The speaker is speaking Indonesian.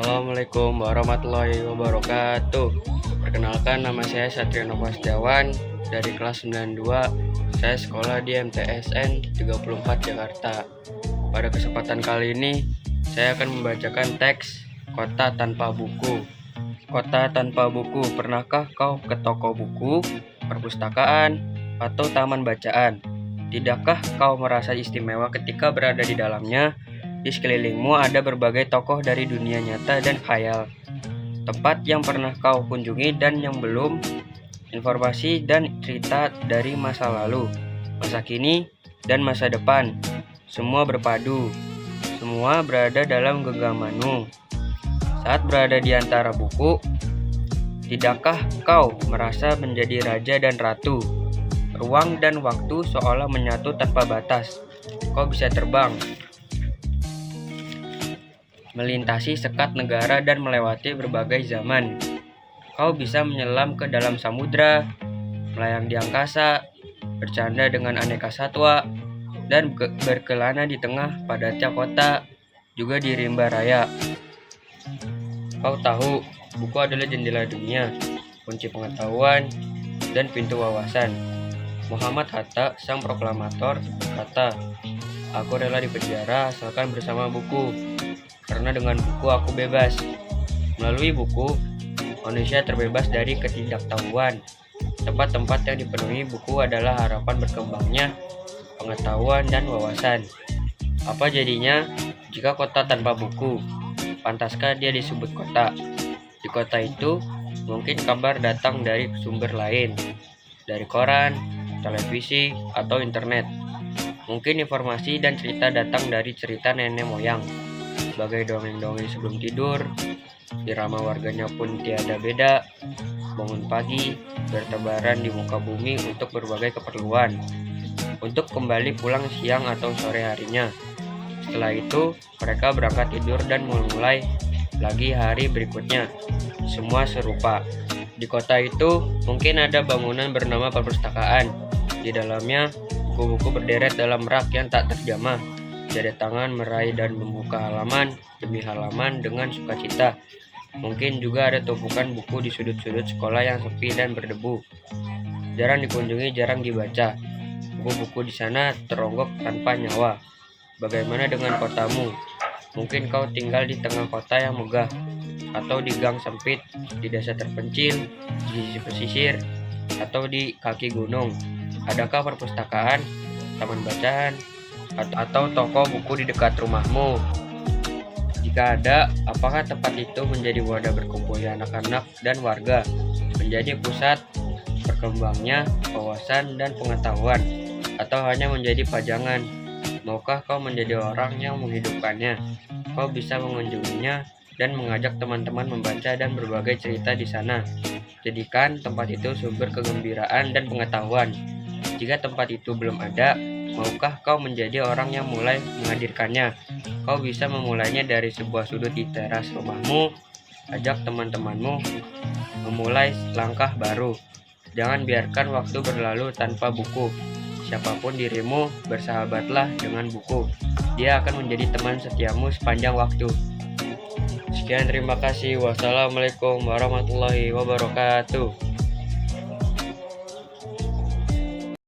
Assalamualaikum warahmatullahi wabarakatuh. Perkenalkan, nama saya Satrio Nova Setiawan dari kelas 92. Saya sekolah di MTSN 34 Jakarta. Pada kesempatan kali ini, saya akan membacakan teks Kota Tanpa Buku. Kota tanpa buku, pernahkah kau ke toko buku, perpustakaan, atau taman bacaan? Tidakkah kau merasa istimewa ketika berada di dalamnya? Di sekelilingmu ada berbagai tokoh dari dunia nyata dan khayal, tempat yang pernah kau kunjungi dan yang belum, informasi dan cerita dari masa lalu, masa kini, dan masa depan. Semua berpadu, semua berada dalam genggamanmu. Saat berada di antara buku, tidakkah kau merasa menjadi raja dan ratu? Ruang dan waktu seolah menyatu tanpa batas. Kau bisa terbang, melintasi sekat negara dan melewati berbagai zaman. Kau bisa menyelam ke dalam samudra, melayang di angkasa, bercanda dengan aneka satwa, dan berkelana di tengah padatnya kota, juga di rimba raya. Kau tahu, buku adalah jendela dunia, kunci pengetahuan, dan pintu wawasan. Muhammad Hatta, sang proklamator, berkata, "Aku rela di penjara asalkan bersama buku. Karena dengan buku aku bebas. Melalui buku, manusia terbebas dari ketidaktahuan. Tempat-tempat yang dipenuhi buku adalah harapan berkembangnya pengetahuan dan wawasan. Apa jadinya jika kota tanpa buku? Pantaskah dia disebut kota? Di kota itu, mungkin kabar datang dari sumber lain, dari koran, televisi, atau internet. Mungkin informasi dan cerita datang dari cerita nenek moyang. Sebagai dongeng-dongeng sebelum tidur, irama warganya pun tiada beda. Bangun pagi, bertebaran di muka bumi untuk berbagai keperluan, untuk kembali pulang siang atau sore harinya. Setelah itu, mereka berangkat tidur dan memulai lagi hari berikutnya. Semua serupa. Di kota itu, mungkin ada bangunan bernama perpustakaan. Di dalamnya, buku-buku berderet dalam rak yang tak terjamah. Jari tangan meraih dan membuka halaman demi halaman dengan sukacita. Mungkin juga ada tumpukan buku di sudut-sudut sekolah yang sepi dan berdebu. Jarang dikunjungi, jarang dibaca. Buku-buku di sana teronggok tanpa nyawa. Bagaimana dengan kotamu? Mungkin kau tinggal di tengah kota yang megah, atau di gang sempit, di desa terpencil, di sisi pesisir, atau di kaki gunung. Adakah perpustakaan, taman bacaan, atau toko buku di dekat rumahmu? Jika ada, apakah tempat itu menjadi wadah berkumpulnya anak-anak dan warga, menjadi pusat berkembangnya wawasan dan pengetahuan, atau hanya menjadi pajangan? Maukah kau menjadi orang yang menghidupkannya? Kau bisa mengunjunginya dan mengajak teman-teman membaca dan berbagai cerita di sana. Jadikan tempat itu sumber kegembiraan dan pengetahuan. Jika tempat itu belum ada, maukah kau menjadi orang yang mulai menghadirkannya? Kau bisa memulainya dari sebuah sudut di teras rumahmu. Ajak teman-temanmu memulai langkah baru. Jangan biarkan waktu berlalu tanpa buku. Siapapun dirimu, bersahabatlah dengan buku. Dia akan menjadi teman setiamu sepanjang waktu." Sekian, terima kasih. Wassalamualaikum warahmatullahi wabarakatuh.